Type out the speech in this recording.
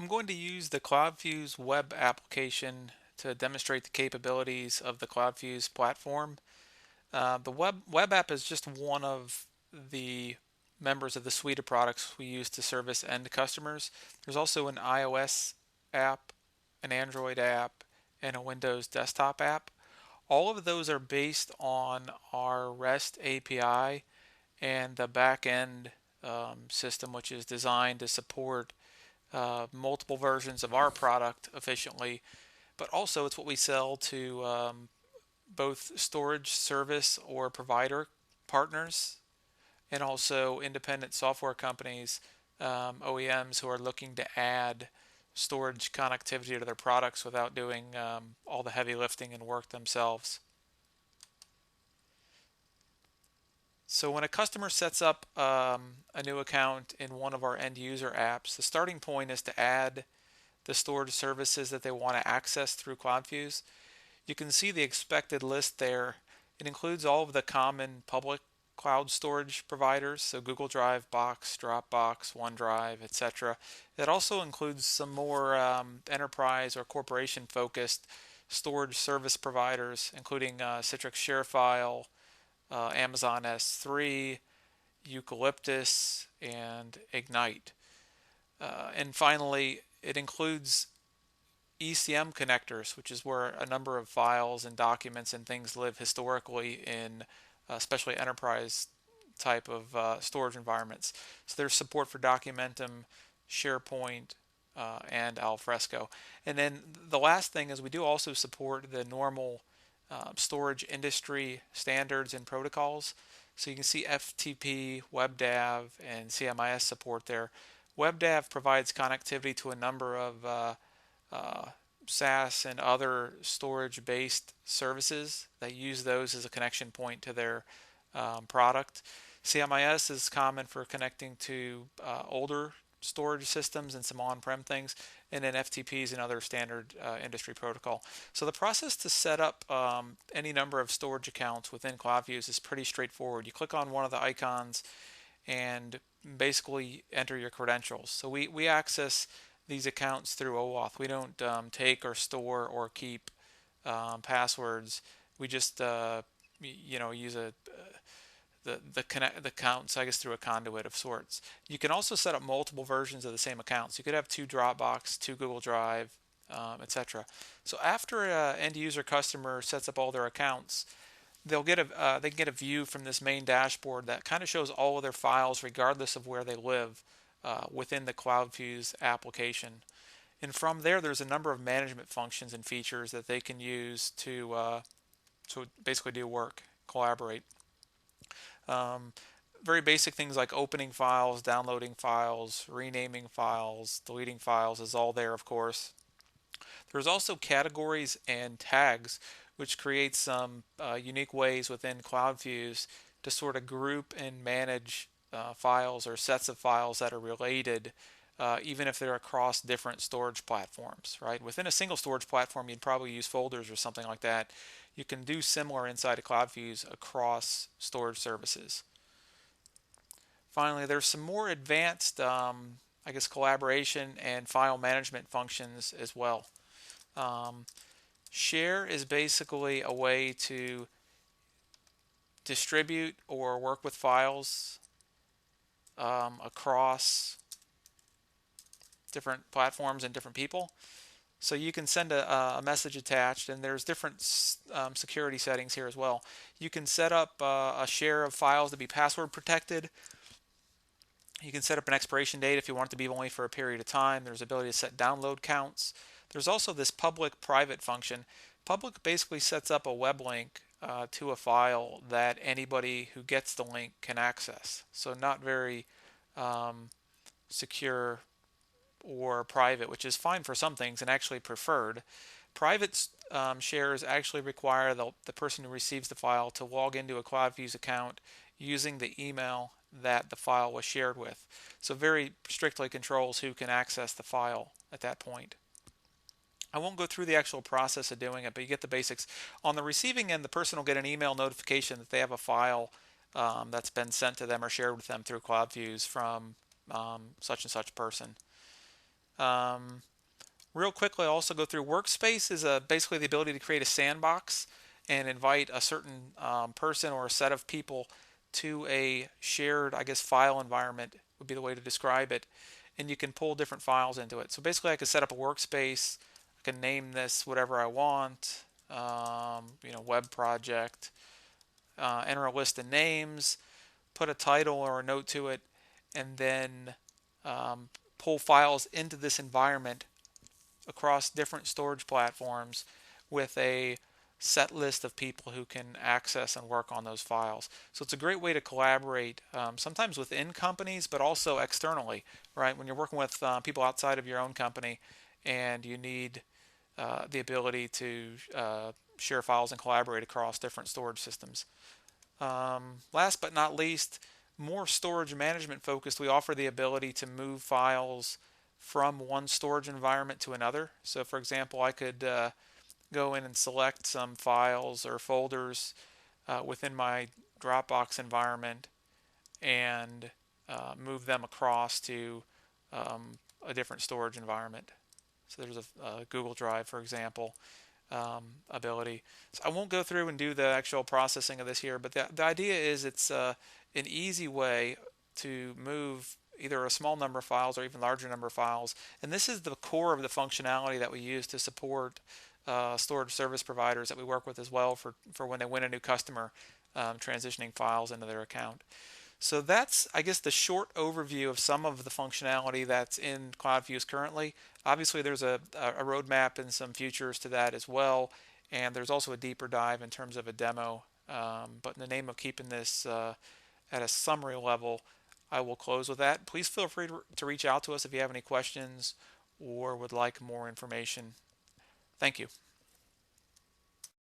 I'm going to use the CloudFuze web application to demonstrate the capabilities of the CloudFuze platform. The web app is just one of the members of the suite of products we use to service end customers. There's also an iOS app, an Android app, and a Windows desktop app. All of those are based on our REST API and the backend system, which is designed to support multiple versions of our product efficiently, but also it's what we sell to both storage service or provider partners and also independent software companies, OEMs who are looking to add storage connectivity to their products without doing all the heavy lifting and work themselves. So when a customer sets up a new account in one of our end user apps, the starting point is to add the storage services that they want to access through CloudFuze. You can see the expected list there. It includes all of the common public cloud storage providers, so Google Drive, Box, Dropbox, OneDrive, etc. It also includes some more enterprise or corporation focused storage service providers, including Citrix ShareFile, Amazon S3, Eucalyptus, and Ignite. And finally, it includes ECM connectors, which is where a number of files and documents and things live historically in especially enterprise type of storage environments. So there's support for Documentum, SharePoint, and Alfresco. And then the last thing is we do also support the normal storage industry standards and protocols. So you can see FTP, WebDAV, and CMIS support there. WebDAV provides connectivity to a number of SaaS and other storage-based services that use those as a connection point to their product. CMIS is common for connecting to older storage systems and some on-prem things, and then FTP is another standard industry protocol. So the process to set up any number of storage accounts within CloudFuze is pretty straightforward. You click on one of the icons and basically enter your credentials. So we access these accounts through OAuth. We don't take or store or keep passwords. We just use the accounts, I guess, through a conduit of sorts. You can also set up multiple versions of the same accounts. You could have two Dropbox, two Google Drive, etc. So after an end user customer sets up all their accounts, they can get a view from this main dashboard that kind of shows all of their files regardless of where they live within the CloudFuze application. And from there, there's a number of management functions and features that they can use to basically do work, collaborate. Very basic things like opening files, downloading files, renaming files, deleting files is all there, of course. There's also categories and tags, which create some unique ways within CloudFuze to sort of group and manage files or sets of files that are related, even if they're across different storage platforms, right? Within a single storage platform, you'd probably use folders or something like that. You can do similar inside of CloudFuze across storage services. Finally, there's some more advanced, I guess, collaboration and file management functions as well. Share is basically a way to distribute or work with files across different platforms and different people. So you can send a message attached, and there's different security settings here as well. You can set up a share of files to be password protected. You can set up an expiration date if you want it to be only for a period of time. There's ability to set download counts. There's also this public-private function. Public basically sets up a web link to a file that anybody who gets the link can access. So not very secure or private, which is fine for some things and actually preferred. Private shares actually require the person who receives the file to log into a CloudFuze account using the email that the file was shared with. So very strictly controls who can access the file at that point. I won't go through the actual process of doing it, but you get the basics. On the receiving end, the person will get an email notification that they have a file that's been sent to them or shared with them through CloudFuze from such and such person. Um, Real quickly, I'll also go through Workspace is basically the ability to create a sandbox and invite a certain person or a set of people to a shared, I guess, file environment would be the way to describe it. And you can pull different files into it. So basically, I could set up a workspace. I can name this whatever I want. Web project. Enter a list of names. Put a title or a note to it, and then um, pull files into this environment across different storage platforms with a set list of people who can access and work on those files. So it's a great way to collaborate, sometimes within companies, but also externally, right? When you're working with people outside of your own company and you need the ability to share files and collaborate across different storage systems. Last but not least, more storage management focused, we offer the ability to move files from one storage environment to another. So, for example, I could go in and select some files or folders within my Dropbox environment and move them across to a different storage environment. So, there's a Google Drive, for example, ability. So I won't go through and do the actual processing of this here, but the idea is it's an easy way to move either a small number of files or even larger number of files. And this is the core of the functionality that we use to support storage service providers that we work with as well for when they win a new customer transitioning files into their account. So that's, I guess, the short overview of some of the functionality that's in CloudFuze currently. Obviously, there's a roadmap and some futures to that as well, and there's also a deeper dive in terms of a demo. But in the name of keeping this at a summary level, I will close with that. Please feel free to reach out to us if you have any questions or would like more information. Thank you.